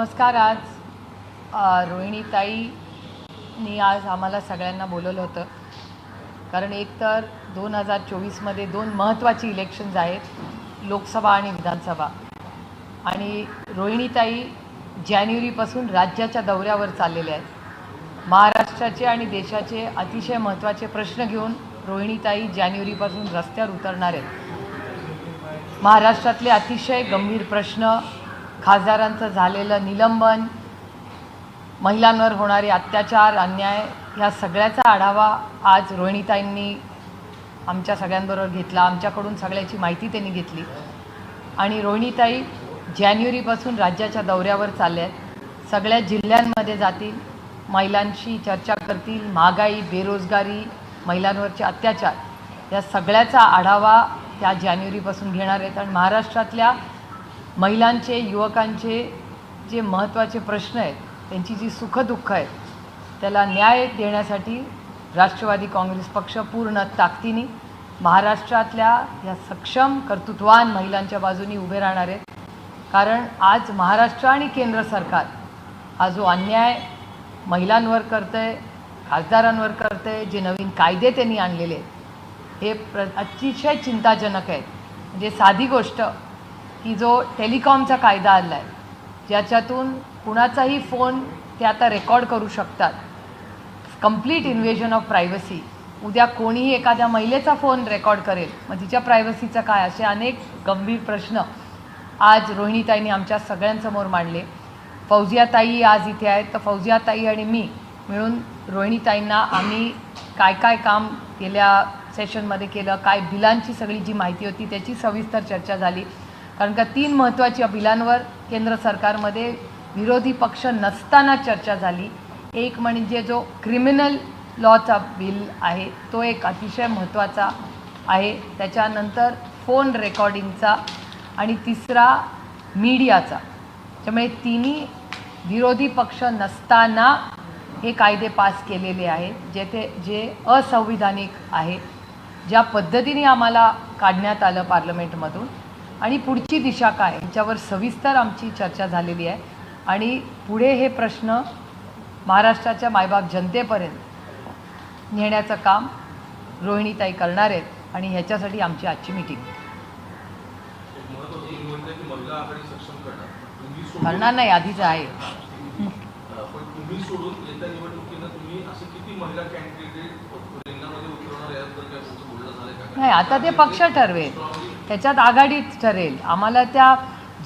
नमस्कार. आज रोहिणीताईंनी आज आम्हाला सगळ्यांना बोलवलं होतं, कारण एक तर 2024मध्ये दोन महत्त्वाची इलेक्शन्स आहेत, लोकसभा आणि विधानसभा. आणि रोहिणीताई जानेवारीपासून राज्याच्या दौऱ्यावर चाललेल्या आहेत. महाराष्ट्राचे आणि देशाचे अतिशय महत्त्वाचे प्रश्न घेऊन रोहिणीताई जानेवारीपासून रस्त्यावर उतरणार आहेत. महाराष्ट्रातले अतिशय गंभीर प्रश्न, खासदारांचं झालेलं निलंबन, महिलांवर होणारे अत्याचार, अन्याय, ह्या सगळ्याचा आढावा आज रोहिणीताईंनी आमच्या सगळ्यांबरोबर घेतला. आमच्याकडून सगळ्याची माहिती त्यांनी घेतली. आणि रोहिणीताई जानेवारीपासून राज्याच्या दौऱ्यावर चालल्या आहेत. सगळ्या जिल्ह्यांमध्ये जातील, महिलांशी चर्चा करतील. महागाई, बेरोजगारी, महिलांवरचे अत्याचार, या सगळ्याचा आढावा त्या जानेवारीपासून घेणार आहेत. आणि महाराष्ट्रातल्या महिलांचे, युवकांचे जे महत्त्वाचे प्रश्न आहेत, त्यांची जी सुखदुःख आहेत, त्याला न्याय देण्यासाठी राष्ट्रवादी काँग्रेस पक्ष पूर्ण ताकदीने महाराष्ट्रातल्या या सक्षम, कर्तृत्ववान महिलांच्या बाजूने उभे राहणार आहेत. कारण आज महाराष्ट्र आणि केंद्र सरकार हा जो अन्याय महिलांवर करतं आहे, खासदारांवर करतं आहे, जे नवीन कायदे त्यांनी आणलेले आहेत, हे अतिशय चिंताजनक आहेत. म्हणजे साधी गोष्ट की जो टेलिकॉमचा कायदा आला आहे, ज्याच्यातून कुणाचाही फोन ते आता रेकॉर्ड करू शकतात, कंप्लीट इन्व्हेजन ऑफ प्रायव्हसी. उद्या कोणीही एखाद्या महिलेचा फोन रेकॉर्ड करेल, मग तिच्या प्रायव्हसीचं काय, असे अनेक गंभीर प्रश्न आज रोहिणीताईंनी आमच्या सगळ्यांसमोर मांडले. फौजियाताई आज इथे आहेत, तर फौजियाताई आणि मी मिळून रोहिणीताईंना आम्ही काय काय काम गेल्या सेशनमध्ये केलं, काय बिलांची सगळी जी माहिती होती त्याची सविस्तर चर्चा झाली. कारण का 3 महत्त्वाच्या बिलांवर केंद्र सरकारमध्ये विरोधी पक्ष नसताना चर्चा झाली. एक म्हणजे जो क्रिमिनल लॉचा बिल आहे, तो एक अतिशय महत्त्वाचा आहे. त्याच्यानंतर फोन रेकॉर्डिंगचा, आणि तिसरा मीडियाचा. त्यामुळे तिन्ही विरोधी पक्ष नसताना हे कायदे पास केलेले आहेत, जे असंविधानिक आहे. ज्या पद्धतीने आम्हाला काढण्यात आलं पार्लमेंटमधून, आणि पुढची दिशा काय, याच्यावर सविस्तर आमची चर्चा झालेली आहे. आणि पुढे हे प्रश्न महाराष्ट्राच्या मायबाप जनतेपर्यंत नेण्याचं काम रोहिणीताई करणार आहेत. आणि ह्याच्यासाठी आमची आजची मीटिंग. करणार नाही, आधीच आहे. नाही, आता ते पक्ष ठरवेल, त्याच्यात आघाडीच ठरेल. आम्हाला त्या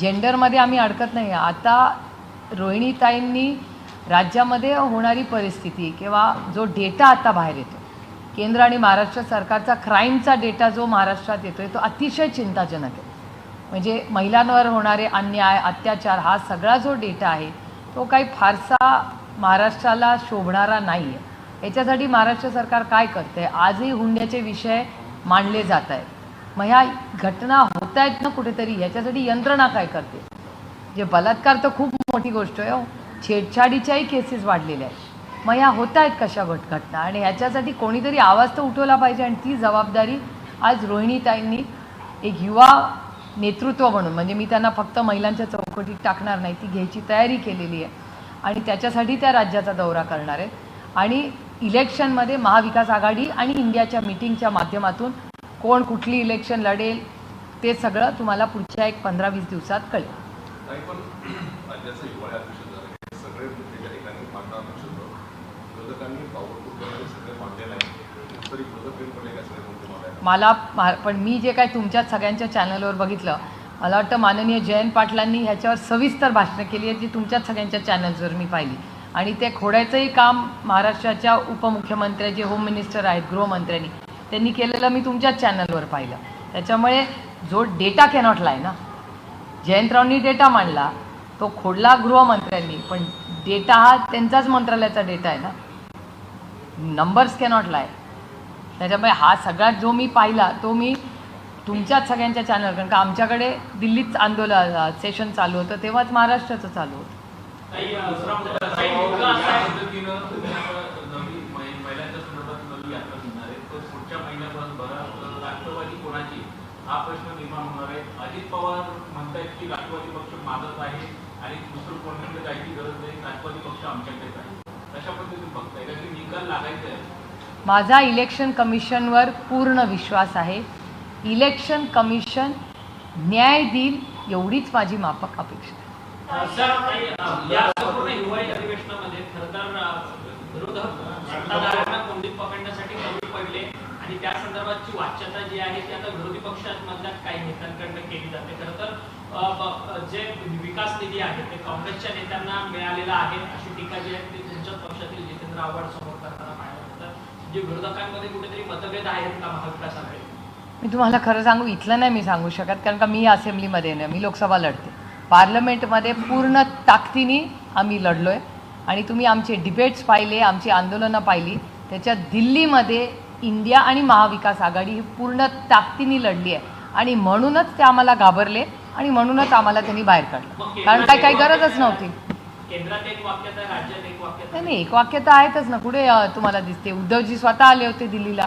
जेंडरमध्ये आम्ही अडकत नाही. आता रोहिणीताईंनी राज्यामध्ये होणारी परिस्थिती किंवा जो डेटा आता बाहेर येतो, केंद्र आणि महाराष्ट्र सरकारचा क्राईमचा डेटा जो महाराष्ट्रात येतो आहे, तो अतिशय चिंताजनक आहे. म्हणजे महिलांवर होणारे अन्याय, अत्याचार, हा सगळा जो डेटा आहे, तो काही फारसा महाराष्ट्राला शोभणारा नाही आहे. याच्यासाठी महाराष्ट्र सरकार काय करते आहे, आजही हुंड्याचे विषय मांडले जात आहेत. मग ह्या घटना होत आहेत ना कुठेतरी, याच्यासाठी यंत्रणा काय करते. जे बलात्कार तर खूप मोठी गोष्ट आहे, छेडछाडीच्याही केसेस वाढलेल्या आहेत. मग ह्या होत आहेत कशा घटना, आणि ह्याच्यासाठी कोणीतरी आवाज तर उठवला पाहिजे. आणि ती जबाबदारी आज रोहिणीताईंनी एक युवा नेतृत्व म्हणून, म्हणजे मी त्यांना फक्त महिलांच्या चौकटीत टाकणार नाही, ती घ्यायची तयारी केलेली आहे. आणि त्याच्यासाठी त्या राज्याचा दौरा करणार आहेत. आणि इलेक्शनमध्ये महाविकास आघाडी आणि इंडियाच्या मीटिंगच्या माध्यमातून कोण कुठली इलेक्शन लढेल ते सगळं तुम्हाला पुढच्या एक 15-20 दिवसात कळेल. मला पण मी जे काय तुमच्या सगळ्यांच्या चॅनलवर बघितलं, मला वाटतं माननीय जयंत पाटलांनी ह्याच्यावर सविस्तर भाषणं केली आहेत, जी तुमच्या सगळ्यांच्या चॅनल्सवर मी पाहिली. आणि ते खोडायचंही काम महाराष्ट्राच्या उपमुख्यमंत्री, जे होम मिनिस्टर आहेत, गृहमंत्र्यांनी, त्यांनी केलेलं मी तुमच्याच चॅनलवर पाहिलं. त्याच्यामुळे जो डेटा कॅनॉट लाय ना, जयंतरावनी डेटा मांडला, तो खोडला गृहमंत्र्यांनी, पण डेटा हा त्यांचाच मंत्रालयाचा डेटा आहे ना, नंबर्स कॅनॉट लाय. त्याच्यामुळे हा सगळा जो मी पाहिला तो मी तुमच्याच सगळ्यांच्या चॅनल, कारण का आमच्याकडे दिल्लीत आंदोलन सेशन चालू होतं, तेव्हाच महाराष्ट्राचं चालू होतं. हा प्रश्न निर्माण होणार आहे. अजित पवार म्हणतात की राष्ट्रवादी पक्ष मागत आहे आणि दुसरं कोणत्याकडे जायची गरज नाही, राष्ट्रवादी पक्ष आमच्याकडेच आहे, अशा पद्धतीने बघताय का की निकाल लागायचा आहे? माझा इलेक्शन कमिशनवर पूर्ण विश्वास आहे. इलेक्शन कमिशन न्याय देईल एवढीच माझी माफक अपेक्षा आहे. सर, या संपूर्ण हिवाळी अधिवेशनामध्ये खरं तर विरोधक सत्ताधाऱ्यांना कोंडीत पकडण्यासाठी कमी पडले आणि त्या संदर्भातची वाच्यता जी आहे ती आता विरोधी पक्षांमधल्या काही नेत्यांकडनं केली जाते. खरं तर जे विकास निधी आहे ते काँग्रेसच्या नेत्यांना मिळालेला आहे अशी टीका जी आहे ती त्यांच्याच पक्षातील जितेंद्र आव्हाड समोर करताना पाहायला मिळतं. जे विरोधकांमध्ये कुठेतरी मतभेद आहेत का महाविकास आघाडी? मी तुम्हाला खरं सांगू, इथलं नाही मी सांगू शकत, कारण का मी असेंब्लीमध्ये नाही, मी लोकसभा लढते. पार्लमेंटमध्ये पूर्ण ताकदीने आम्ही लढलो आहे आणि तुम्ही आमचे डिबेट्स पाहिले, आमची आंदोलनं पाहिली. त्याच्यात दिल्लीमध्ये इंडिया आणि महाविकास आघाडी ही पूर्ण ताकदीने लढली आहे आणि म्हणूनच ते आम्हाला घाबरले आणि म्हणूनच आम्हाला त्यांनी बाहेर काढलं, कारण काही गरजच नव्हती. केंद्रात एक वाक्यता, राज्यात एक वाक्यता. नाही, एक वाक्यता आहेतच ना. कुठे तुम्हाला दिसते? उद्धवजी स्वतः आले होते दिल्लीला.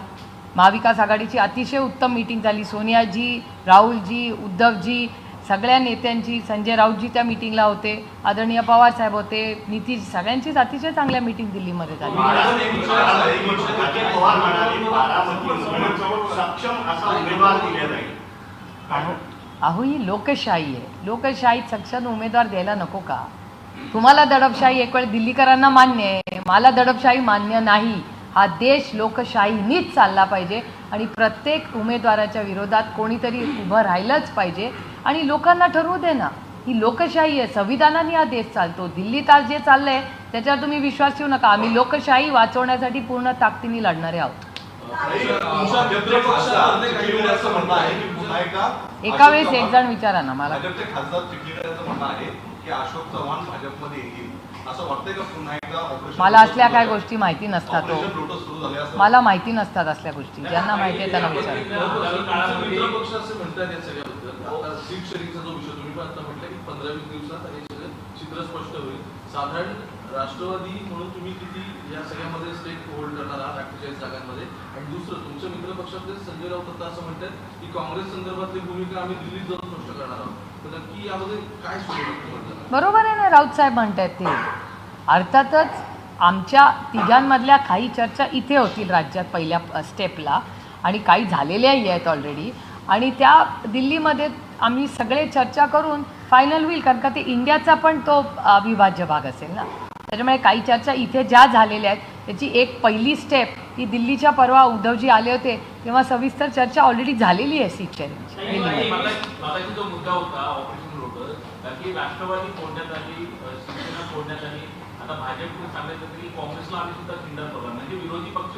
महाविकास आघाडीची अतिशय उत्तम मीटिंग झाली. सोनियाजी, राहुलजी, उद्धवजी, सगळ्या नेत्यांची, संजय राऊतजी त्या मीटिंगला होते, आदरणीय पवार साहेब होते, नितीश, सगळ्यांचीच अतिशय चांगल्या मीटिंग दिल्लीमध्ये झाली. अहो, ही लोकशाही आहे. लोकशाहीत सक्षम उमेदवार द्यायला नको का? तुम्हाला दडपशाही एक वेळ दिल्लीकरांना मान्य आहे, मला दडपशाही मान्य नाही. हा देश लोकशाहीनीच चालला पाहिजे आणि प्रत्येक उमेदवाराच्या विरोधात कोणीतरी उभं राहिलंच पाहिजे आणि लोकांना ठरवू दे ना. ही लोकशाही आहे, संविधानाने हा देश चालतो. दिल्लीत आज जे चाललंय त्याच्यावर तुम्ही विश्वास ठेवू नका. आम्ही लोकशाही वाचवण्यासाठी पूर्ण ताकदीने लढणारे आहोत. एका वेळेस एक जण विचारा ना मला. मला असल्या काय गोष्टी माहिती नसतात. मला माहिती नसतात असल्या गोष्टी. ज्यांना माहिती आहे त्यांना विचारा. चित्र स्पष्ट होईल. साधारण राष्ट्रवादी म्हणून तुम्ही किती या सगळ्यामध्ये स्टेक होल्ड करणार आहात 48 जागांमध्ये? आणि दुसरं, तुमच्या मित्र पक्षातले संजय राऊत आता असं म्हणतात की काँग्रेस संदर्भातली भूमिका आम्ही दिल्लीत जाऊन स्पष्ट करणार आहोत. तर नक्की यामध्ये काय सुरू? बरोबर आहे ना, राऊत साहेब म्हणतात ते. अर्थातच आमच्या तिघांमधल्या काही चर्चा इथे होतील राज्यात पहिल्या स्टेपला आणि काही झालेल्याही आहेत ऑलरेडी आणि त्या दिल्लीमध्ये आम्ही सगळे चर्चा करून फायनल होईल, कारण का ते इंडियाचा पण तो अविभाज्य भाग असेल ना. त्याच्यामुळे काही चर्चा इथे ज्या झालेल्या आहेत त्याची एक पहिली स्टेप ही दिल्लीच्या परवा उद्धवजी आले होते तेव्हा सविस्तर चर्चा ऑलरेडी झालेली आहे सीट शेअरिंगची. मगाशी जो मुद्दा होता ऑपरेशन होतं की राष्ट्रवादी फोडण्यात आली, शिवसेना फोडण्यात आली, आता भाजपने सांगायचं की काँग्रेसला आम्ही सुद्धा खिंडार करू, म्हणजे विरोधी पक्ष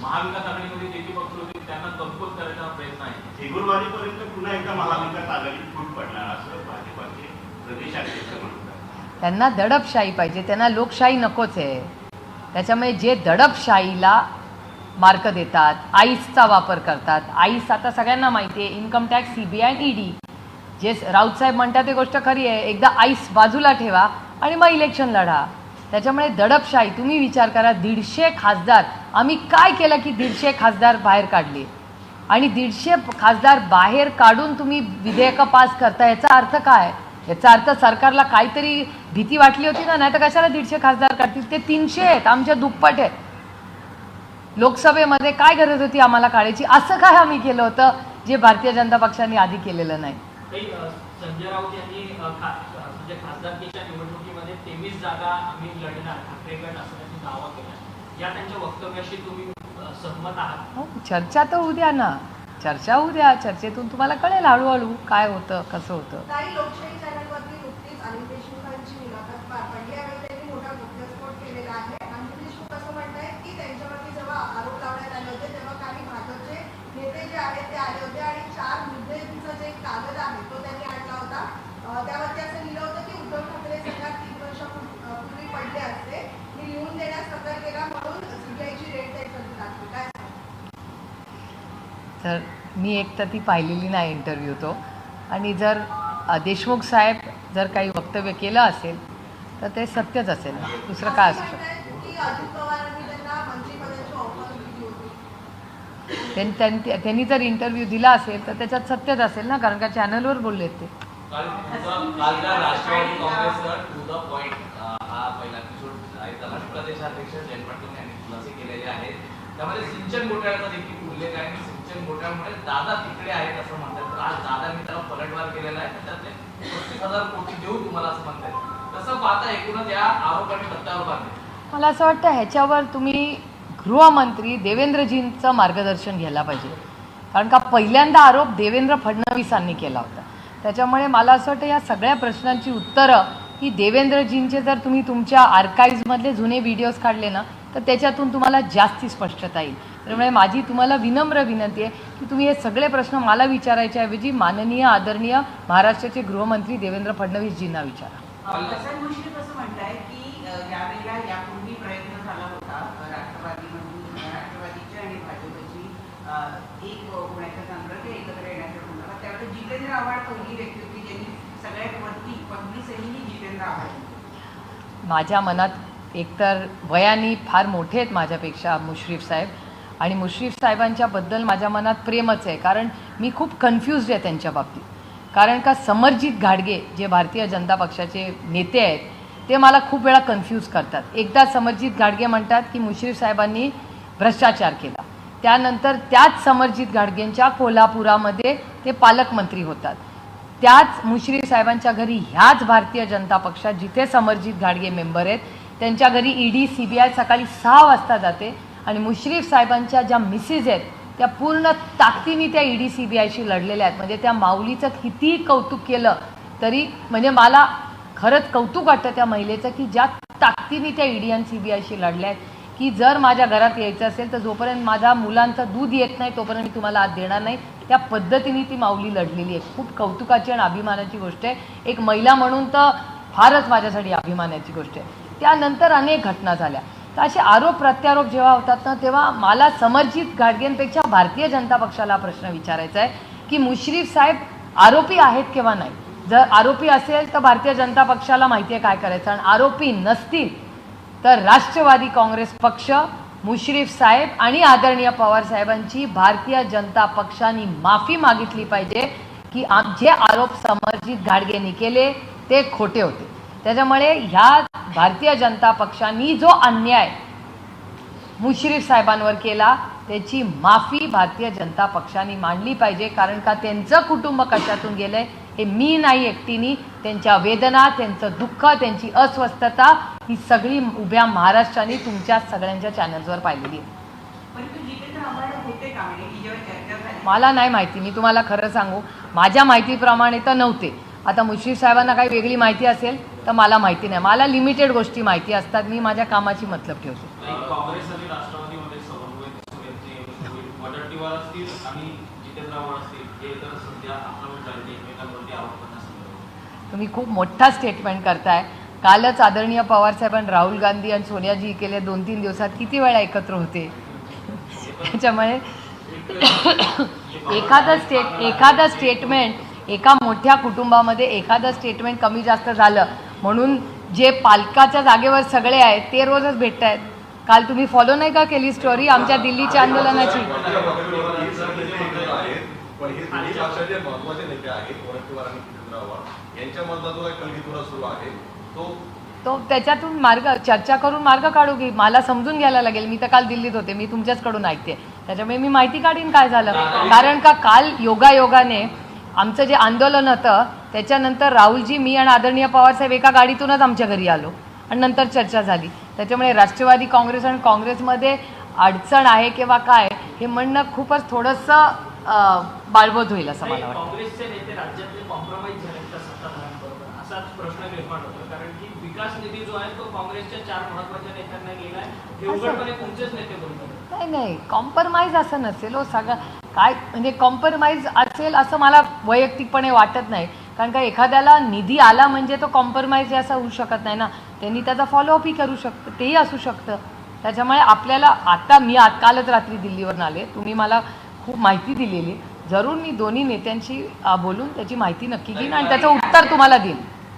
महाविकास आघाडीमध्ये जे पक्ष होते त्यांना कमकुवत करायचा प्रयत्न आहे. फेब्रुवारीपर्यंत पुन्हा एकदा महाविकास आघाडी फूट पडणार असं भाजपाचे प्रदेशाध्यक्ष म्हणतात. त्यांना दडपशाही पाहिजे, त्यांना लोकशाही नकोच आहे. त्याच्यामुळे जे दडपशाहीला मार्क देतात, आईसचा वापर करतात. आईस आता सगळ्यांना माहिती आहे, इन्कम टॅक्स, CBI आणि ED. जे राऊत साहेब म्हणतात ते गोष्ट खरी आहे. एकदा आईस बाजूला ठेवा आणि मग इलेक्शन लढा. त्याच्यामुळे दडपशाही, तुम्ही विचार करा, 150 खासदार आम्ही काय केलं की 150 खासदार बाहेर काढले आणि 150 खासदार बाहेर काढून तुम्ही विधेयकं पास करता. याचा अर्थ काय? याचा अर्थ सरकारला काहीतरी भीती वाटली होती ना, नाही तर कशाला 150 खासदार काढतील? ते 300 आहेत, आमच्या दुप्पट आहेत. लोकसभेमध्ये काय गरज होती आम्हाला काढायची? असं काय आम्ही केलं होतं जे भारतीय जनता पक्षाने आधी केलेलं नाही? संजय राऊत यांनी म्हणजे खासदारकीच्या निवडणुकीमध्ये 23 जागा आम्ही लढणार ठाकरे गट असल्याचा दावा केला. या त्यांच्या वक्तव्याशी तुम्ही सहमत आहात? हो, चर्चा तर उद्या ना, चर्चा उद्या. चर्चेतून तुम्हाला कळेल हळूहळू काय होतं, कसं होतं. काही लोकशाही चॅनलवरती नुकतीच अनिल देशमुखांची मुलाखत पार पडली. यावेळी त्यांनी मोठा घटस्फोट केलेला आहे. अनिल देशमुख असं म्हणतायत की त्यांच्यावरती जेव्हा आरोप लावण्यात आले होते तेव्हा काही भाजपचे नेते जे आहेत ते आले होते आणि 4 मुद्द्यांचा जे कागद आहे तो त्यांनी आणला होता. त्यावरती असं लिहिलं होतं की उद्धव ठाकरे सरकार 3 वर्षापूर्वी पडले असते, मी लिहून देण्यास नकार केला म्हणून CBIची रेड त्याच्यावरती टाकली. काय? तर मी एक तर ती पाहिलेली नाही इंटरव्ह्यू तो, आणि जर देशमुख साहेब जर काही वक्तव्य केलं असेल तर ते सत्यच असेल ना, दुसरं काय असू शकतं. की अजित पवारांनी त्यांना मंत्रिपदाची ऑफर दिली होती. त्यांनी जर इंटरव्ह्यू दिला असेल तर त्याच्यात सत्यच असेल ना, कारण का चॅनलवर बोललेत ते. कालच्या राष्ट्रवादी काँग्रेसचा टू द पॉइंट हा पहिला एपिसोड आहे. त्याला प्रदेशाध्यक्ष जयंत पाटील यांनी खुलासे केलेले आहेत. त्यामध्ये सिंचन घोटाळ्याचा देखील उल्लेख आहे. सिंचन घोटाळ्यामुळे दादा तिकडे आहेत असं म्हणतात. तर आज दादांनी त्याला पलटवार केलेला आहे. त्यातले 35,000 कोटी देऊ तुम्हाला असं म्हणतात. कसं पाहता एकूणच या आरोपाने सत्तावर बांधले? मला असं वाटतं ह्याच्यावर तुम्ही गृहमंत्री देवेंद्रजींचं मार्गदर्शन घ्यायला पाहिजे. कारण का पहिल्यांदा आरोप देवेंद्र फडणवीसांनी केला होता. त्याच्यामुळे मला असं वाटतं या सगळ्या प्रश्नांची उत्तरं ही देवेंद्रजींचे जर तुम्ही तुमच्या आर्काईव्हमधले जुने व्हिडिओज काढले ना तर त्याच्यातून तुम्हाला जास्ती स्पष्टता येईल. त्यामुळे माझी तुम्हाला विनम्र विनंती आहे की तुम्ही हे सगळे प्रश्न मला विचारायच्याऐवजी माननीय आदरणीय महाराष्ट्राचे गृहमंत्री देवेंद्र फडणवीसजींना विचारा. हसन मुश्रीफ असं म्हणताय की ज्यावेळेला यापूर्वी प्रयत्न झाला होता राष्ट्रवादीची आणि भाजपची एक होण्याच्या संदर्भात एकत्र येण्याच्या संदर्भात त्यावेळेला जितेंद्र आव्हाड पहिली व्यक्ती होती ज्यांनी सगळ्यात वरती पहिली सही ही जितेंद्र आव्हाड. माझ्या मनात एकतर वयाने फार मोठे आहेत माझ्यापेक्षा मुश्रीफ साहेब आणि मुश्रीफ साहेबांच्याबद्दल माझ्या मनात प्रेमच आहे. कारण मी खूप कन्फ्युज्ड आहे त्यांच्या बाबतीत. कारण का समरजित घाडगे जे भारतीय जनता पक्षाचे नेते आहेत ते मला खूप वेळा कन्फ्यूज करतात. एकदा समरजित घाडगे म्हणतात की मुश्रीफ साहेबांनी भ्रष्टाचार केला. त्यानंतर त्याच समरजित घाडगेंच्या कोल्हापुरामध्ये ते पालकमंत्री होतात. त्याच मुश्रीफ साहेबांच्या घरी ह्याच भारतीय जनता पक्षात जिथे समरजित घाडगे मेंबर आहेत त्यांच्या घरी ईडी CBI सकाळी 6 वाजता जाते आणि मुश्रीफ साहेबांच्या ज्या मिसेस आहेत त्या पूर्ण ताकदीने त्या ईडी CBIशी लढलेल्या आहेत. म्हणजे त्या माऊलीचं कितीही कौतुक केलं तरी म्हणजे मला खरंच कौतुक वाटतं त्या महिलेचं की ज्या ताकदीने त्या ईडी आणि CBIशी लढल्या आहेत की जर माझ्या घरात यायचं असेल तर जोपर्यंत माझ्या मुलांचं दूध येत नाही तोपर्यंत मी तुम्हाला आज देणार नाही. त्या पद्धतीने ती माऊली लढलेली आहे. खूप कौतुकाची आणि अभिमानाची गोष्ट आहे. एक महिला म्हणून तर फारच माझ्यासाठी अभिमानाची गोष्ट आहे. त्यानंतर अनेक घटना झाल्या. तर असे आरोप प्रत्यारोप जेव्हा होतात ना तेव्हा मला समरजित घाडगेंपेक्षा भारतीय जनता पक्षाला प्रश्न विचारायचा आहे की मुश्रीफ साहेब आरोपी आहेत किंवा नाही. जर आरोपी असेल तर भारतीय जनता पक्षाला माहिती आहे काय करायचं आणि आरोपी नसतील तर राष्ट्रवादी काँग्रेस पक्ष मुश्रीफ साहेब आणि आदरणीय पवार साहेबांची भारतीय जनता पक्षाने माफी मागितली पाहिजे की जे आरोप समरजित घाडगेंनी केले ते खोटे होते. त्याच्यामुळे ह्या भारतीय जनता पक्षाने जो अन्याय मुश्रीफ साहेबांवर केला त्याची माफी भारतीय जनता पक्षाने मांडली पाहिजे. कारण का त्यांचं कुटुंब कशातून गेलंय हे मी नाही एकटीनी. त्यांच्या वेदना, त्यांचं दुःख, त्यांची अस्वस्थता ही सगळी उभ्या महाराष्ट्राने तुमच्या सगळ्यांच्या चॅनल्सवर पाहिलेली आहे. परंतु जितेंद्र आव्हाड होते का म्हणजे की जेव्हा चर्चा झाली मला नाही माहिती. मी तुम्हाला खरं सांगू माझ्या माहितीप्रमाणे तर नव्हते. आता मुश्रीफ साहेबांना काही वेगळी माहिती असेल तर मला माहिती नाही. मला लिमिटेड गोष्टी माहिती असतात. मी माझ्या कामाची मतलब ठेवते. काँग्रेस आणि राष्ट्रवादीमध्ये समन्वय दिसून येते. वडट्टीवार असतील आणि जितेंद्र आव्हाड असतील हे तर सध्या आक्रमक झाले एकमेकांवरती आरोप करण्यास. तुम्ही खूप मोठा स्टेटमेंट करताय. कालच आदरणीय पवारसाहेब आणि राहुल गांधी आणि सोनियाजी गेले 2-3 दिवसात किती वेळा एकत्र होते. त्याच्यामुळे एखादं स्टेटमेंट एका मोठ्या कुटुंबामध्ये एखादं स्टेटमेंट कमी जास्त झालं म्हणून जे पालकाच्या जागेवर सगळे आहेत ते रोजच भेटत आहेत. काल तुम्ही फॉलो नाही का केली स्टोरी आमच्या दिल्लीच्या आंदोलनाची. पण हे दोन्ही पक्षाचे महत्त्वाचे नेते आहेत वडट्टीवार आणि जितेंद्र आव्हाड यांच्यामधला जो काही कलगीतुरा सुरू आहे तो त्याच्यातून मार्ग चर्चा करून मार्ग काढू की मला समजून घ्यायला लागेल. मी तर काल दिल्लीत होते. मी तुमच्याचकडून ऐकते त्याच्यामुळे मी माहिती काढीन काय झालं. कारण का काल योगायोगाने आमचं जे आंदोलन होतं त्याच्यानंतर राहुलजी मी आणि आदरणीय पवारसाहेब एका गाडीतूनच आमच्या घरी आलो आणि नंतर चर्चा झाली. त्याच्यामुळे राष्ट्रवादी काँग्रेस आणि काँग्रेसमध्ये अडचण आहे किंवा काय हे म्हणणं खूपच थोडंसं बाळबोध होईल असं मला वाटतं. काँग्रेसचे नेते राज्यातले कॉम्प्रोमाइज झाले त्या सत्ताधाऱ्यांबरोबर असाच प्रश्न निर्माण होतो. कारण की विकास निधी जो आहे तो काँग्रेसच्या 4 महत्त्वाच्या नेत्यांना गेलाय. हे उघडपणे तुमचेच नेते बोलतात. नाही कॉम्प्रोमाइज असं नसेल. सगळं काय म्हणजे कॉम्प्रोमाइज असेल असं मला वैयक्तिकपणे वाटत नाही. कारण का एखाद्याला निधी आला म्हणजे तो कॉम्प्रोमाइज असं होऊ शकत नाही ना. त्यांनी त्याचा फॉलोअपही करू शकतं तेही असू शकतं. त्याच्यामुळे आपल्याला आता मी कालच रात्री दिल्लीवरून आले. तुम्ही मला खूप माहिती दिलेली. जरूर मी दोन्ही नेत्यांशी बोलून त्याची माहिती नक्की घेईन आणि त्याचं उत्तर तुम्हाला देईन.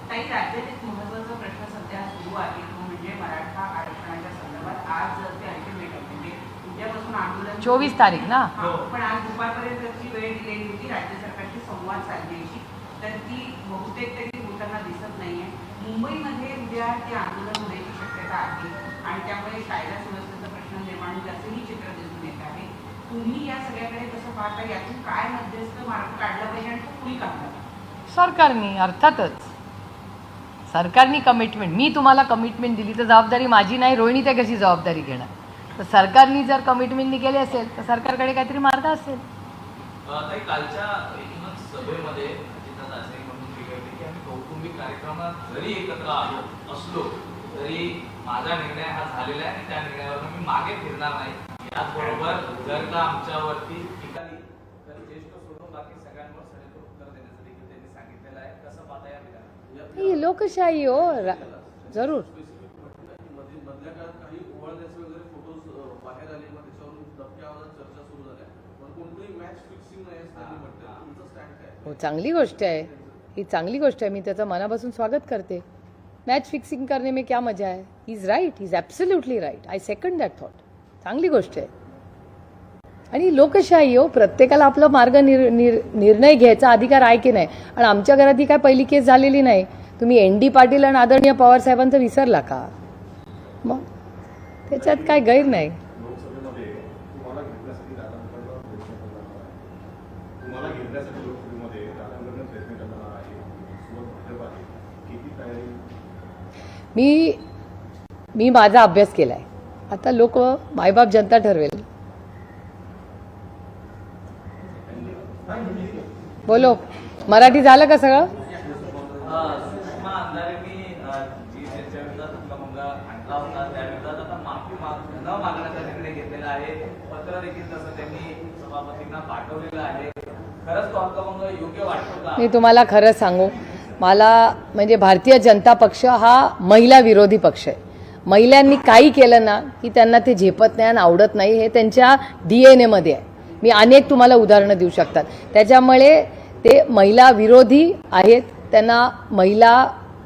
काही राज्यात एक महत्त्वाचा प्रश्न सध्या सुरू आहे तो म्हणजे मराठा आरक्षणाच्या संदर्भात आज ते अल्टिमेटम म्हणजे उद्यापासून आंदोलन 24 तारीख ना. पण आज दुपारपर्यंतची वेळ दिलेली होती राज्य सरकारशी संवाद साधण्याची. तर ती बहुतेक तरी होताना दिसत नाहीये. मुंबईमध्ये उद्या ते आंदोलन होण्याची शक्यता आहे आणि त्यामुळे कायदा सुव्यवस्थेचा प्रश्न निर्माण होईल असंही चित्र दिसून येत आहे. तुम्ही या सगळ्याकडे कसं पाहता, यातून काय मध्यस्थ मार्ग काढला पाहिजे आणि तो कुणी काढला? सरकारने, अर्थातच सरकारनी कमिटमेंट, मी तुम्हाला कमिटमेंट दिली तर जबाबदारी माझी नाही, रोहिणी त्या कशी जबाबदारी घेणार? तर सरकारनी जर कमिटमेंट केली असेल तर सरकारकडे काहीतरी मार्ग असेल. ताई, कालच्या एकूणच सभेमध्ये अजितदादा असे म्हणून बिघडले की आम्ही कौटुंबिक कार्यक्रमात जरी एकत्र आलो असलो तरी माझा निर्णय हा झालेला आहे आणि त्या निर्णयावर मी मागे फिरणार नाही. याचबरोबर जर का आमच्यावरती टीका आली तर ज्येष्ठ सोडून बाकी सगळ्यांवर सडेतोड उत्तर देण्याचं देखील त्यांनी सांगितलेलं आहे. कसं पाहता या विधानाला? ही लोकशाही हो, जरूर. मधल्या काळात काही ओवाळण्याचे वगैरे फोटोज बाहेर आले, मग त्याच्यावरून दबक्या आवाजात चर्चा सुरू झाल्या, पण कोणतीही मॅच फिक्सिंग नाही असं त्यांनी म्हटलं. तुमचं स्टँड काय? हो, चांगली गोष्ट आहे ही, चांगली गोष्ट आहे. मी त्याचं मनापासून स्वागत करते. मॅच फिक्सिंग करने में क्या मजा है? He is right, he is absolutely right. I second that thought. चांगली गोष्ट आहे. आणि लोकशाही हो, प्रत्येकाला आपला मार्ग निर्णय घ्यायचा अधिकार आहे की नाही. आणि आमच्या घरात ही काय पहिली केस झालेली नाही. तुम्ही ND पाटील आणि आदरणीय पवार साहेबांचं विसरला का? मग त्याच्यात काय गैर नाही. लोकसभेमध्ये तुम्हाला घेण्यासाठी लोकसभेमध्ये प्रयत्न करणार आहे. सोबत भाजप आहे. किती तयारी? मी माझा अभ्यास केलाय. आता लोक, मायबाप, जनता ठरवेल. बोलो, मराठी झालं का सगळं? सुषमा अंधारेंनी जी त्यांच्या विरोधात हुक्कामुक्का आणला होता त्या विरोधात आता माफी न मागण्याचा निर्णय घेतलेला आहे. पत्र देखील तसं त्यांनी सभापतींना पाठवलेलं आहे. खरंच तो हुक्कामुक्का योग्य वाटतो का? मी तुम्हाला खरं सांगू, मला म्हणजे भारतीय जनता पक्ष हा महिला विरोधी पक्ष आहे. महिलांनी काही केलं ना की त्यांना ते झेपत नाही आणि आवडत नाही. हे त्यांच्या DNA मध्ये आहे. मी अनेक तुम्हाला उदाहरणं देऊ शकतात. त्याच्यामुळे ते महिला विरोधी आहेत. त्यांना महिला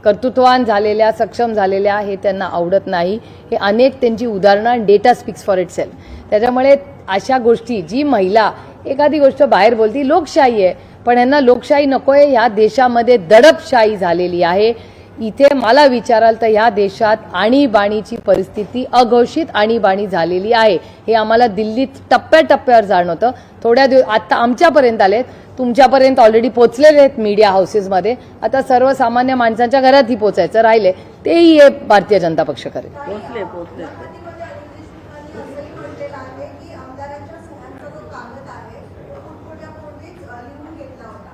कर्तृत्ववान झालेल्या, सक्षम झालेल्या हे त्यांना आवडत नाही. हे अनेक त्यांची उदाहरणं, data speaks for it self. त्याच्यामुळे अशा गोष्टी, जी महिला एखादी गोष्ट बाहेर बोलती, लोकशाही आहे, पण यांना लोकशाही नको आहे. ह्या देशामध्ये दडपशाही झालेली आहे. इथे मला विचाराल तर ह्या देशात आणीबाणीची परिस्थिती, अघोषित आणीबाणी झालेली आहे. हे आम्हाला दिल्लीत टप्प्याटप्प्यावर जाणवतं. थोड्या दिवस आता आमच्यापर्यंत आलेत, तुमच्यापर्यंत ऑलरेडी पोचलेले आहेत मीडिया हाऊसेसमध्ये. आता सर्वसामान्य माणसांच्या घरातही पोचायचं राहिले, तेही हे भारतीय जनता पक्ष करेल. गणपतीमध्ये अनिल देशमुखांनी असंही म्हटलेलं आहे की आमदारांच्या सह्यांचा जो कागद आहे तो पुटपुट्यापूर्वीच लिहून घेतला होता.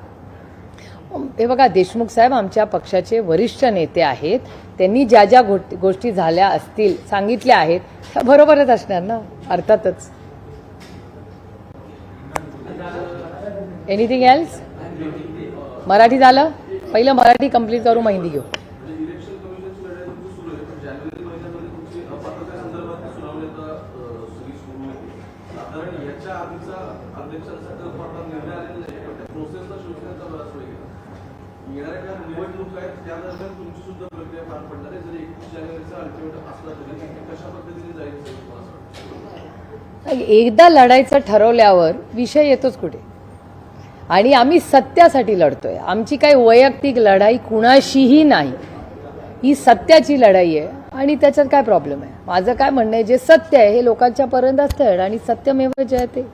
हे बघा, देशमुख साहेब आमच्या पक्षाचे वरिष्ठ नेते आहेत. त्यांनी ज्या ज्या गोष्टी झाल्या असतील, सांगितल्या आहेत, त्या बरोबरच असणार ना, अर्थातच. Anything else? मराठी झालं? पहिलं मराठी कंप्लीट करू, मेहंदी घेऊ. इलेक्शन कमिशनची लढाई तुमची सुरू आहे, पण जानेवारी महिन्यामध्ये तुमची अपात्रतेसंदर्भात सुनावणी आता सुरू होती. साधारण याच्या आधीचा अध्यक्षांसाठी निर्णय आलेला नाही, पण त्या प्रोसेसला शिवसेनेचा बराच वेळ गेला. येणाऱ्या काळात निवडणूक आहेत, त्या दरम्यान तुमची सुद्धा प्रक्रिया पार पडणार आहे. जरी 21 जानेवारीचा अल्टिमेटम असला तरी कशा पद्धतीने जाईल? एकदा लढायचं ठरवल्यावर विषय येतोच कुठे. आणि आम्ही सत्यासाठी लढतोय. आमची काही वैयक्तिक लढाई कुणाशीही नाही. ही सत्याची लढाई आहे आणि त्याच्यात काय प्रॉब्लेम आहे? माझं काय म्हणणं आहे, जे सत्य आहे हे लोकांच्या पर्यंत असतं आणि सत्यमेव जयते.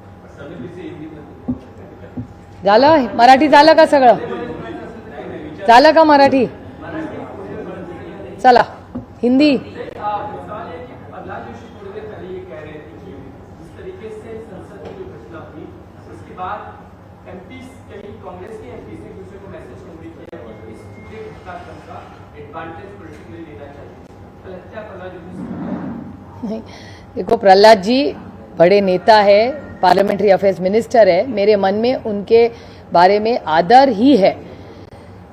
झालं? मराठी झालं का सगळं? झालं का मराठी? चला हिंदी. कांग्रेस के एमपी ने दूसरे को मैसेज कंप्लीट किया कि इस पूरे घटनाक्रम का एडवांटेज पॉलिटिकली लेना चाहिए. नहीं, देखो, प्रहलाद जी बड़े नेता है, पार्लियामेंट्री अफेयर्स मिनिस्टर है. मेरे मन में उनके बारे में आदर ही है.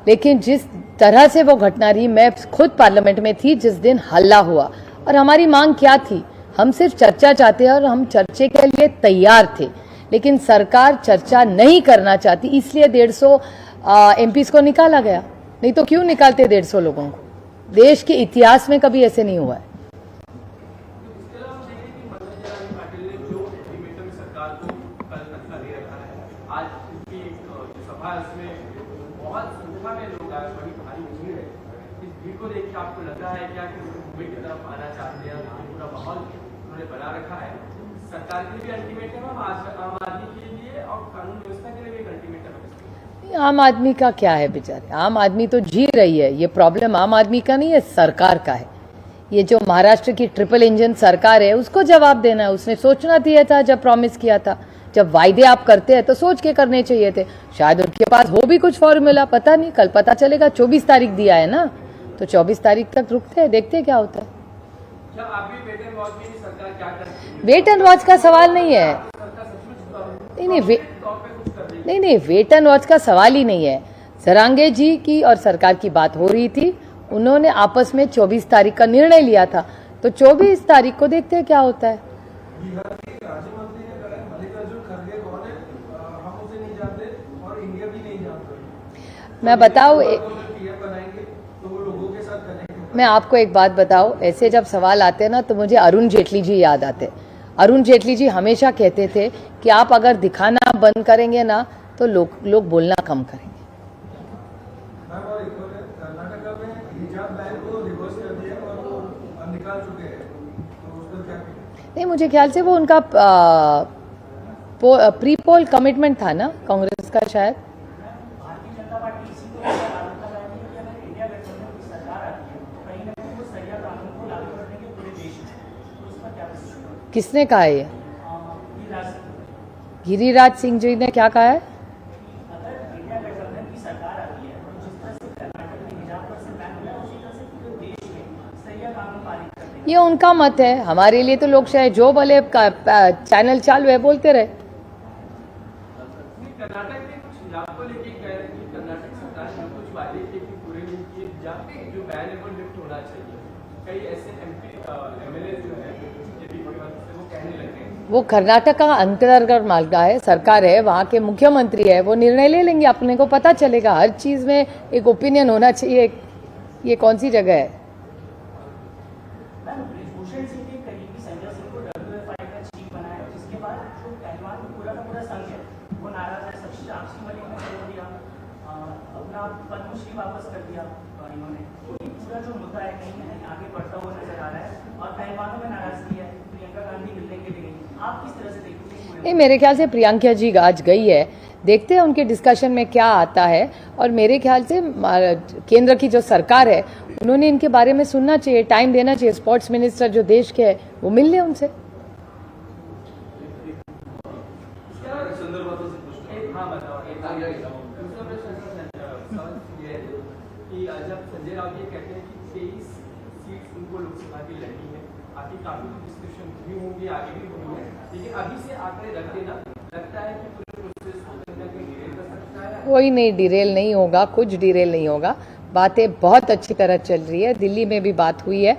लेकिन जिस तरह से वो घटना रही, मैं खुद पार्लियामेंट में थी जिस दिन हल्ला हुआ, और हमारी मांग क्या थी? हम सिर्फ चर्चा चाहते हैं और हम चर्चे के लिए तैयार थे. लेकिन सरकार चर्चा नहीं करना चाहती, इसलिए 150 MPs को निकाला गया. नहीं तो क्यों निकालते 150 लोगों को? देश के इतिहास में कभी ऐसे नहीं हुआ है. बहुत संख्या में लोग आए, बड़ी भारी भीड़ है। इस भीड़ को देख के आपको लग रहा है क्या कि मुंबई की तरफ आना चाहते हैं? पूरा माहौल उन्होंने बना रखा है। सरकार के लिए भी अल्टीमेट है, आम आदमी के लिए और कानून व्यवस्था के लिए भी अल्टीमेट है। आम आदमी का क्या है बेचारे, आम आदमी तो जी रही है। ये प्रॉब्लम आम आदमी का नहीं है, सरकार का है। ये जो महाराष्ट्र की ट्रिपल इंजन सरकार है उसको जवाब देना है। उसने सोचना दिया था जब प्रॉमिस किया था। जब वायदे आप करते हैं तो सोच के करने चाहिए थे। शायद उनके पास हो भी कुछ फॉर्मूला, पता नहीं, कल पता चलेगा। 24 तारीख दिया है ना, तो 24 तारीख तक रुकते हैं, देखते हैं क्या होता है। क्या आप भी वेट एंड वॉच में सरकार क्या करती है? वेट एंड वॉच का सवाल नहीं है। नहीं, वेट एंड वॉच का सवाल ही नहीं है। सरांगे जी की और सरकार की बात हो रही थी, उन्होंने आपस में 24 तारीख का निर्णय लिया था, तो 24 तारीख को देखते हैं क्या होता है। मैं बताऊं, मैं आपको एक बात बताऊं, ऐसे जब सवाल आते हैं ना तो मुझे अरुण जेटली जी याद आते। अरुण जेटली जी हमेशा कहते थे कि आप अगर दिखाना बंद करेंगे ना तो लोग बोलना कम करेंगे। नहीं, मुझे ख्याल से वो उनका प्री पोल कमिटमेंट था ना कांग्रेस का शायद। किसने कहा है ये? गिरिराज सिंह जी ने क्या कहा है? ये उनका मत है, हमारे लिए तो लोग शायद जो बोले चैनल चालू है बोलते रहे। कर्नाटक में कुछ हिजाब को लेके कह रहे हैं कि कर्नाटक सरकार ने कुछ वादे किए कि पूरे नहीं किए, हिजाब जो बैन है वो लिफ्ट होना चाहिए। कई ऐसे एमएलए जो है वो कहने लगे। वो कर्नाटक का अंतर्गत मालदा है, सरकार है, वहाँ के मुख्यमंत्री है, वो निर्णय ले लेंगे, अपने को पता चलेगा। हर चीज में एक ओपिनियन होना चाहिए। ये कौन सी जगह है? वापस कर दिया इन्होंने, तो ये पूरा जो मुद्दा है कहीं ना कहीं आगे बढ़ता हुआ नजर आ रहा है और पहलवानों में नाराजगी है। प्रियंका गांधी मिलने के लिए गई, आप किस तरह से देखते हैं? नहीं, मेरे ख्याल से प्रियंका जी आज गई है, देखते हैं उनके डिस्कशन में क्या आता है। और मेरे ख्याल से केंद्र की जो सरकार है उन्होंने इनके बारे में सुनना चाहिए, टाइम देना चाहिए। स्पोर्ट्स मिनिस्टर जो देश के है वो मिल ले उनसे। जब संजय राउत ये कहते हैं कि 23 सीट उनको लोकसभा की लड़नी है, आगे काफी डिस्कशन भी होंगी, आगे भी हुई है, लेकिन अभी से आंकड़े रख देना लगता है कि पूरे प्रोसेस को कहीं ना कहीं डिरेल कर सकता है। कोई नहीं डिरेल नहीं होगा, कुछ डिरेल नहीं होगा। बातें बहुत अच्छी तरह चल रही है, दिल्ली में भी बात हुई है।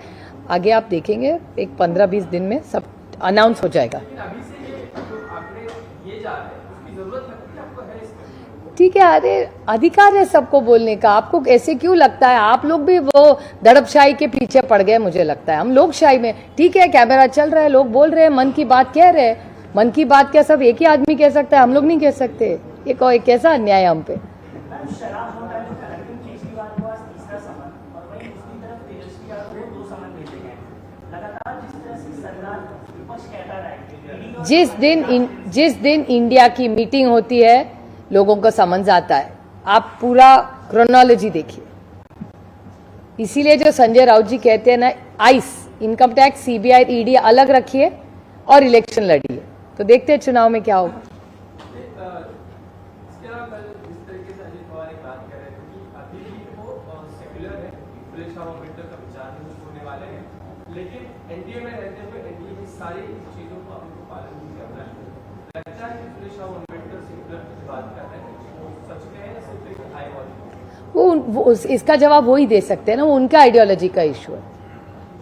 आगे आप देखेंगे एक 15-20 दिन में सब अनाउंस हो जाएगा। लेकिन अभी से ये जो आंकड़े ये जा रहे हैं उसकी जरूरत लगती है आपको? है इसका ठीक है, अरे अधिकार है सबको बोलने का। आपको ऐसे क्यों लगता है? आप लोग भी वो दड़पशाही के पीछे पड़ गए, मुझे लगता है। हम लोग शाही में, ठीक है, कैमरा चल रहा है, लोग बोल रहे हैं, मन की बात कह रहे हैं। मन की बात क्या सब एक ही आदमी कह सकता है? हम लोग नहीं कह सकते। ये कोई कैसा अन्याय है हम पे? जिस दिन इंडिया की मीटिंग होती है लोगों को समझ आता है। आप पूरा क्रोनोलॉजी देखिए। इसीलिए जो संजय राउत जी कहते हैं ना, ice, income tax, CBI, ED अलग रखिए और इलेक्शन लड़िए, तो देखते हैं चुनाव में क्या होगा। इसके अलावा कल जिस तरीके से अजित पवार एक बात कर रहे थे कि अभी भी वो सेक्युलर है, अम्बेडकर का विचार होने वाले हैं, लेकिन एनडीए में रहते हुए एनडीए की सारी चीजों को हमको पालन नहीं करना है। लगता है कि अम्बेडकर सेक्युलर की बात कर रहे हैं, वो सच में है या सिर्फ एक आइडियोलॉजी? वो इसका जवाब वो ही दे सकते हैं ना, वो उनका आइडियोलॉजी का इशू है,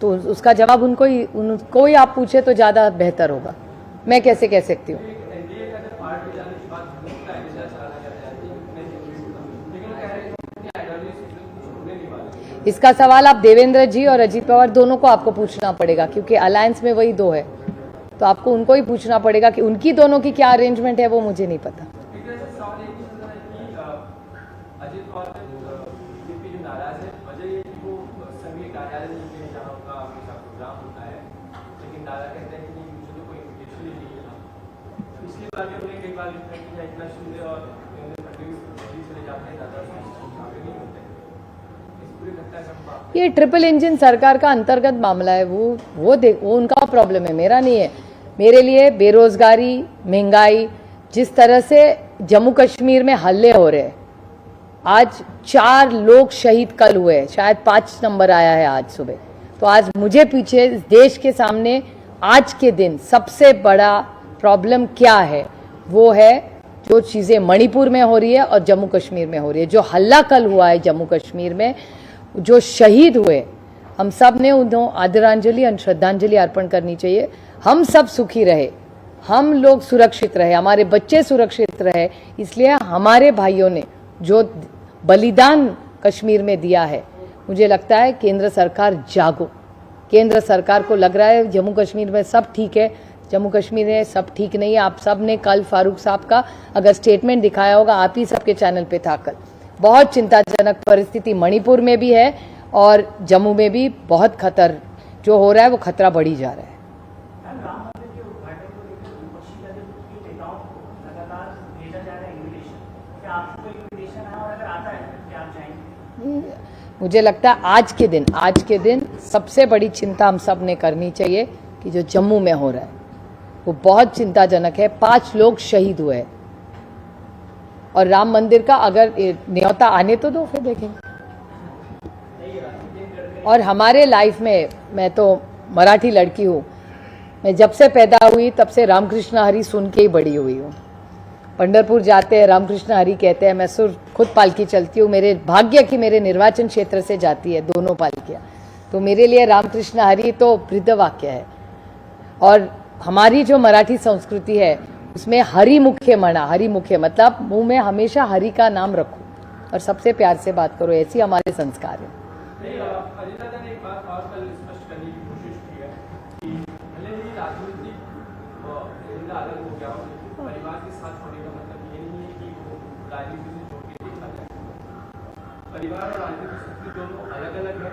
तो उसका जवाब उनको ही आप पूछे तो ज्यादा बेहतर होगा। मैं कैसे कह सकती हूँ? इसका सवाल आप देवेंद्र जी और अजीत पवार दोनों को आपको पूछना पड़ेगा, क्योंकि अलायंस में वही दो है, तो आपको उनको ही पूछना पड़ेगा कि उनकी दोनों की क्या अरेंजमेंट है, वो मुझे नहीं पता। अजित पवार दादा कहते हैं कि नहीं मुझे तो कोई इन्विटेशन ही नहीं मिला। तो इसलिए बात उन्हें कई बार लिखा है कि इतना सुनते और दिल्ली चले जाते हैं, दादा आगे नहीं होते। इस पूरी घटना का ये ट्रिपल इंजन सरकार का अंतर्गत मामला है, वो उनका प्रॉब्लम है, मेरा नहीं है। मेरे लिए बेरोजगारी, महंगाई, जिस तरह से जम्मू कश्मीर में हल्ले हो रहे हैं, आज 4 लोग शहीद कल हुए, शायद 5 नंबर आया है आज सुबह। तो आज मुझे पीछे इस देश के सामने आज के दिन सबसे बड़ा प्रॉब्लम क्या है, वो है जो चीज़ें मणिपुर में हो रही है और जम्मू कश्मीर में हो रही है। जो हल्ला कल हुआ है जम्मू कश्मीर में, जो शहीद हुए, हम सब ने उन्हें आदरांजलि और श्रद्धांजलि अर्पण करनी चाहिए। हम सब सुखी रहे, हम लोग सुरक्षित रहे, हमारे बच्चे सुरक्षित रहे, इसलिए हमारे भाइयों ने जो बलिदान कश्मीर में दिया है, मुझे लगता है केंद्र सरकार जागो। केंद्र सरकार को लग रहा है जम्मू कश्मीर में सब ठीक है, जम्मू कश्मीर में सब ठीक नहीं है। आप सब ने कल फारूक साहब का अगर स्टेटमेंट दिखाया होगा, आप ही सबके चैनल पे था कल। बहुत चिंताजनक परिस्थिति मणिपुर में भी है और जम्मू में भी बहुत खतर जो हो रहा है, वो खतरा बढ़ी जा रहा है। राम मंदिर के उद्घाटन को लेकर विपक्षी दल के नेताओं को लगातार भेजा जा रहा है इन्विटेशन, क्या आपको कोई इन्विटेशन है और अगर आता है तो क्या आप जाएंगे? मुझे लगता है आज के दिन सबसे बड़ी चिंता हम सब ने करनी चाहिए कि जो जम्मू में हो रहा है वो बहुत चिंताजनक है। 5 लोग शहीद हुए और राम मंदिर का अगर न्योता आने तो दो, फिर देखेंगे। और हमारे लाइफ में, मैं तो मराठी लड़की हूँ, मैं जब से पैदा हुई तब से रामकृष्ण हरी सुन के ही बड़ी हुई हूँ। पंढरपुर जाते हैं, रामकृष्ण हरी कहते हैं, मैं खुद पालकी चलती हूँ। मेरे भाग्य की मेरे निर्वाचन क्षेत्र से जाती है दोनों पालकियाँ, तो मेरे लिए रामकृष्ण हरी तो वृद्ध वाक्य है। और हमारी जो मराठी संस्कृति है उसमें हरि मुख्य मना, हरि मुख्य मतलब मुंह में हमेशा हरि का नाम रखो और सबसे प्यार से बात करो, ऐसी हमारे संस्कार है। अजय दादा ने एक बात और कल स्पष्ट करने की कोशिश की है कि भले ही राजनीतिक एजेंडा अलग हो गया हो, परिवार के साथ होने का मतलब ये नहीं है कि वो राजनीति से छोड़ के देखा जाए। परिवार और राजनीति दोनों अलग अलग है।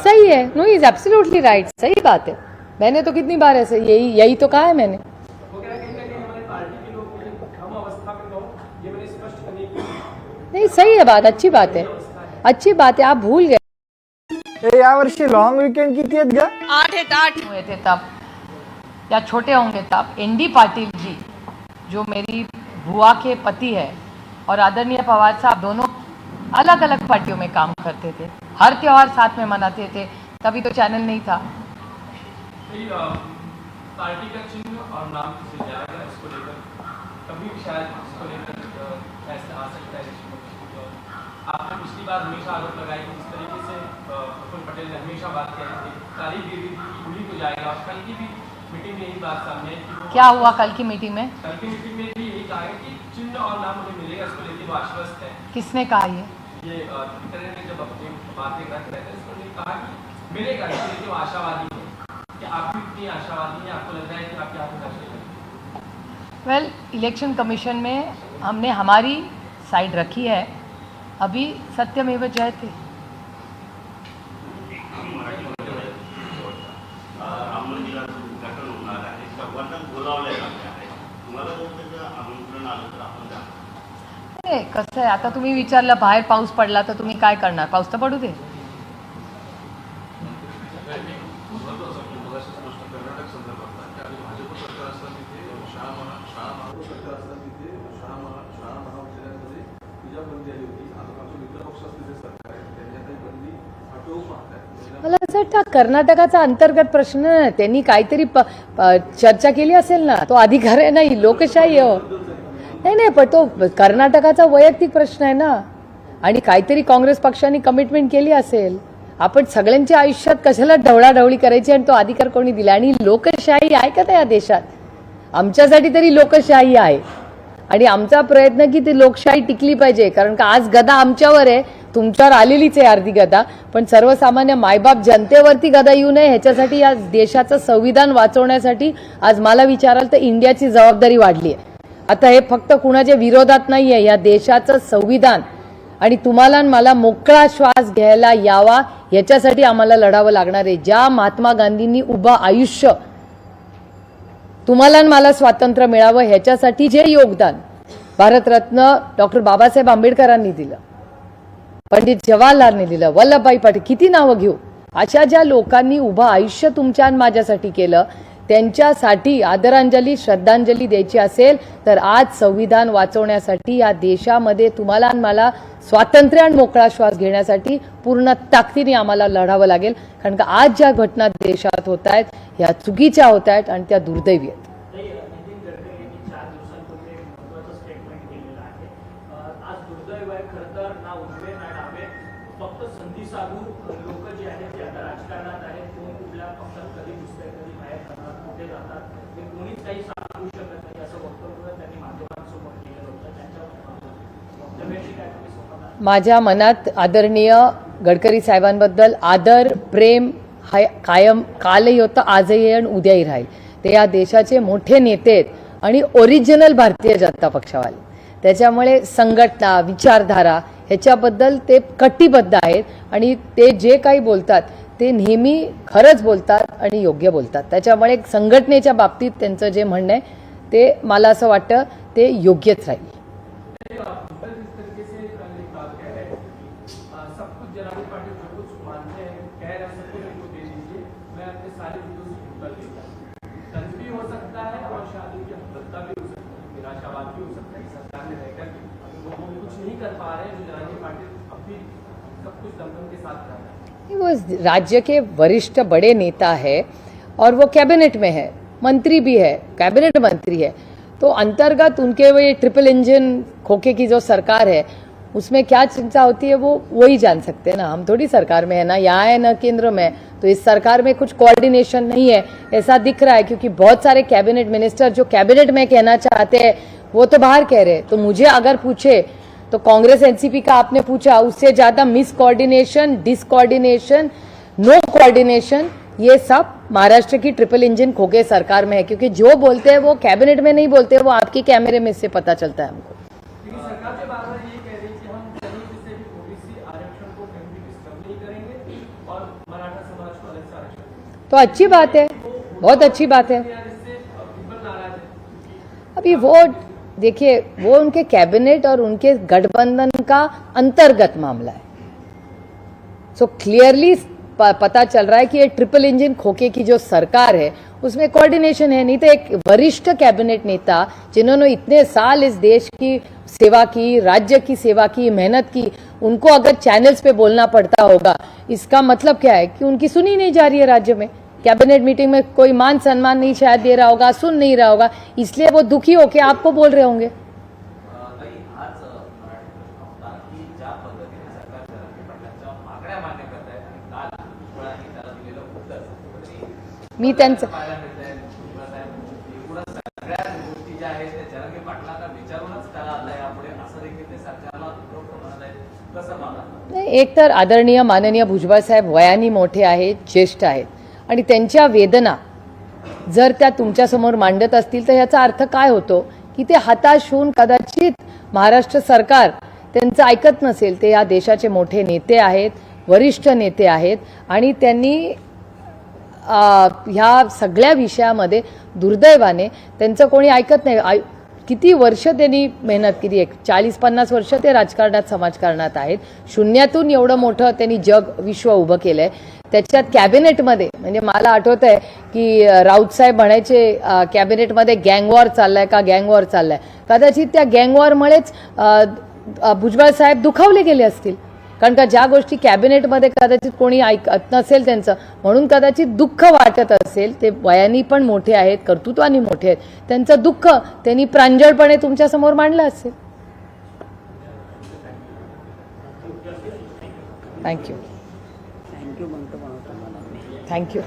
सही है, नो इज एब्सोल्युटली राइट, सही बात है। मैंने तो कितनी बार ऐसे यही तो कहा है मैंने। वो कह रहे हैं कि हमारे पार्टी के लोग हम अवस्था में हो, ये मैंने स्पष्ट करने की। नहीं, सही है बात, अच्छी बात है, अच्छी बात है। आप भूल गए यावर्षी लॉन्ग वीकेंड किती आहेत ग? 8 हुए थे तब, या छोटे होंगे तब, ND पाटिल जी जो मेरी बुआ के पति है और आदरणीय पवार साहब दोनों अलग अलग पार्टियों में काम करते थे, हर त्योहार साथ में मनाते थे, तभी तो चैनल नहीं था। पार्टी का चिन्ह और नाम किसे जाएगा, इसको लेकर कभी भी शायद इसको लेकर ऐसे आ सकता है। आपने पिछली बार हमेशा आरोप लगाया कि जिस तरीके से प्रफुल्ल पटेल ने हमेशा बात की थी, तारीख दी थी कि उन्हीं को जाएगा, और कल की भी मीटिंग में यही बात सामने है कि क्या हुआ कल की मीटिंग में? कल की मीटिंग में भी यही कहा है कि चिन्ह और नाम उन्हें मिलेगा, इसको लेकर वो आश्वस्त है। किसने कहा ये ट्विटर ने जब अपनी बातें रख रहे थे, उसने कहा कि मिलेगा, इसको लेकर वो आशावादी है। क्या आप भी इतनी आशावादी हैं? आपको लग रहा है कि आप क्या होगा? वेल, इलेक्शन कमीशन में हमने हमारी साइड रखी है, अभी सत्यमेव जयते। राम मंदिराचं उद्घाटन होणार आहे, सर्वांना बोलावलं आहे, तुम्हाला जर त्याचं आमंत्रण आलं तर आपण जा। कसं आहे, आता तुम्ही विचारलं बाहेर पाऊस पडला तर तुम्ही काय करणार? पाऊस तर पडू दे। कर्नाटक संदर्भातला आणि भाजप सरकार असताना तिथे शाळा महाविद्यालयांमध्ये पूजा बंदी आली होती। आता आमचे मित्रपक्ष असलेले सरकार आहे, त्यांनी आता ही बंदी हटवू पाहतात। मला असं वाटतं कर्नाटकाचा अंतर्गत प्रश्न नाही, त्यांनी काहीतरी चर्चा केली असेल ना, तो अधिकार आहे ना, ही लोकशाही आहे। नाही, पण तो कर्नाटकाचा वैयक्तिक प्रश्न आहे ना, आणि काहीतरी काँग्रेस पक्षाने कमिटमेंट केली असेल। आपण सगळ्यांच्या आयुष्यात कशाला ढवळाढवळी करायची आणि तो अधिकार कोणी दिला? आणि लोकशाही आहे का या देशात? आमच्यासाठी तरी लोकशाही आहे आणि आमचा प्रयत्न की ती लोकशाही टिकली पाहिजे, कारण का आज गदा आमच्यावर आहे, तुमच्यावर आलेलीच आहे अर्धी गदा, पण सर्वसामान्य मायबाप जनतेवरती गदा येऊ नये ह्याच्यासाठी या देशाचं संविधान वाचवण्यासाठी आज मला विचाराल तर इंडियाची जबाबदारी वाढली आहे। आता हे फक्त कुणाच्या विरोधात नाही आहे, या देशाचं संविधान आणि तुम्हाला मला मोकळा श्वास घ्यायला यावा याच्यासाठी आम्हाला लढावं लागणार आहे। ज्या महात्मा गांधींनी उभं आयुष्य तुम्हाला आणि मला स्वातंत्र्य मिळावं ह्याच्यासाठी जे योगदान भारतरत्न डॉक्टर बाबासाहेब आंबेडकरांनी दिलं, पंडित जवाहरलालने दिलं, वल्लभभाई पटेल, किती नावं घेऊ, अशा ज्या लोकांनी उभं आयुष्य तुमच्या आणि माझ्यासाठी केलं, त्यांच्यासाठी आदरांजली श्रद्धांजली द्यायची असेल तर आज संविधान वाचवण्यासाठी या देशामध्ये तुम्हाला आणि मला स्वातंत्र्य आणि मोकळा श्वास घेण्यासाठी पूर्ण ताकदीने आम्हाला लढावं लागेल. कारण का आज ज्या घटना देशात होत आहेत ह्या चुकीच्या होत आहेत आणि त्या दुर्दैवी आहेत. नितीन गडकरी यांनी 4 दिवसांपूर्वी एक महत्त्वाचं स्टेटमेंट केलेलं आहे. आज दुर्दैव आहे खरं तर, ना उजवे ना डावे, फक्त संधी साधू लोक जे आहेत ते आता राजकारणात आहेत. कोण कुठल्या पक्षात कधी घुसते, कधी बाहेर जातात, कुठे जातात, हे कोणीच काही सांगू शकत नाही असं वक्तव्य त्यांनी माध्यमांसमोर केलं होतं. त्यांच्या वक्तव्याची काय तुम्ही स्वतः माझ्या मनात आदरणीय गडकरी साहेबांबद्दल आदर प्रेम कायम कालही होतं, आजही आणि उद्याही राहील. ते या देशाचे मोठे नेते आहेत आणि ओरिजिनल भारतीय जनता पक्षावाले. त्याच्यामुळे संघटना विचारधारा ह्याच्याबद्दल ते कटिबद्ध आहेत आणि ते जे काही बोलतात ते नेहमी खरंच बोलतात आणि योग्य बोलतात. त्याच्यामुळे संघटनेच्या बाबतीत त्यांचं जे म्हणणं आहे ते मला असं वाटतं ते योग्यच राहील. सब कुछ जनाब पार्टी जो कुछ मानते हैं कह रहे हैं सब कुछ उनको दे दीजिए, मैं अपने सारे वीडियोस कर लेता हूँ. तंज भी हो सकता है और शादी की हफ्ता भी हो सकता है, निराशावाद भी हो सकता है. सरकार में रहकर वो कुछ नहीं कर पा रहे हैं जो जनाब पार्टी अभी सब कुछ दमदम के साथ कर रहा है. वो राज्य के वरिष्ठ बड़े नेता है और वो कैबिनेट में है, मंत्री भी है, कैबिनेट मंत्री है. तो अंतर्गत उनके वो ये ट्रिपल इंजन खोखे की जो सरकार है उसमें क्या चिंता होती है वो वही जान सकते हैं ना. हम थोड़ी सरकार में है ना, यहाँ है ना केंद्र में. तो इस सरकार में कुछ कोऑर्डिनेशन नहीं है ऐसा दिख रहा है, क्योंकि बहुत सारे कैबिनेट मिनिस्टर जो कैबिनेट में कहना चाहते हैं वो तो बाहर कह रहे हैं. तो मुझे अगर पूछे तो कांग्रेस एनसीपी का आपने पूछा, उससे ज्यादा मिस कोऑर्डिनेशन, डिसकोऑर्डिनेशन, नो कोऑर्डिनेशन, ये सब महाराष्ट्र की ट्रिपल इंजन खोखे सरकार में है. क्योंकि जो बोलते हैं वो कैबिनेट में नहीं बोलते, वो आपके कैमरे में से पता चलता है हमको. सरकार के बारे में ये कह रही है कि हम कहीं से भी ओबीसी आरक्षण को कहीं भी डिस्टर्ब नहीं करेंगे और मराठा समाज को अलग से आरक्षण देंगे. तो अच्छी बात है, बहुत अच्छी बात है. इससे पीपल नाराज है. अभी वो देखिए, वो उनके कैबिनेट और उनके गठबंधन का अंतर्गत मामला है. सो क्लियरली पता चल रहा है कि ये ट्रिपल इंजन खोखे की जो सरकार है उसमें कोऑर्डिनेशन है. नहीं तो एक वरिष्ठ कैबिनेट नेता जिन्होंने इतने साल इस देश की सेवा की, राज्य की सेवा की, मेहनत की, उनको अगर चैनल्स पे बोलना पड़ता होगा, इसका मतलब क्या है कि उनकी सुनी नहीं जा रही है राज्य में. कैबिनेट मीटिंग में कोई मान सम्मान नहीं शायद दे रहा होगा, सुन नहीं रहा होगा, इसलिए वो दुखी होकर आपको बोल रहे होंगे. मी त्यांचं एक तर आदरणीय माननीय भुजबळ साहेब वयाने मोठे आहेत, ज्येष्ठ आहेत आणि त्यांच्या वेदना जर त्या तुमच्यासमोर मांडत असतील तर याचा अर्थ काय होतो की ते हताश होऊन कदाचित महाराष्ट्र सरकार त्यांचं ऐकत नसेल. ते या देशाचे मोठे नेते आहेत, वरिष्ठ नेते आहेत आणि त्यांनी ह्या सगळ्या विषयामध्ये दुर्दैवाने त्यांचं कोणी ऐकत नाही. किती वर्ष त्यांनी मेहनत केली, 40-50 वर्ष ते राजकारणात समाजकारणात आहेत. शून्यातून एवढं मोठं त्यांनी जग विश्व उभं केलंय. त्याच्यात कॅबिनेटमध्ये म्हणजे मला आठवत आहे की राऊत साहेब म्हणायचे कॅबिनेटमध्ये गँगवॉर चाललाय का, गँगवॉर चाललाय. कदाचित त्या गँगवॉरमुळेच भुजबळ साहेब दुखावले गेले असतील. कारण का ज्या गोष्टी कॅबिनेटमध्ये कदाचित कोणी ऐकत नसेल त्यांचं, म्हणून कदाचित दुःख वाटत असेल. ते वयानी पण मोठे आहेत, कर्तृत्वानी मोठे आहेत, त्यांचं दुःख त्यांनी प्रांजळपणे तुमच्यासमोर मांडलं असेल. थँक्यू. थँक्यू.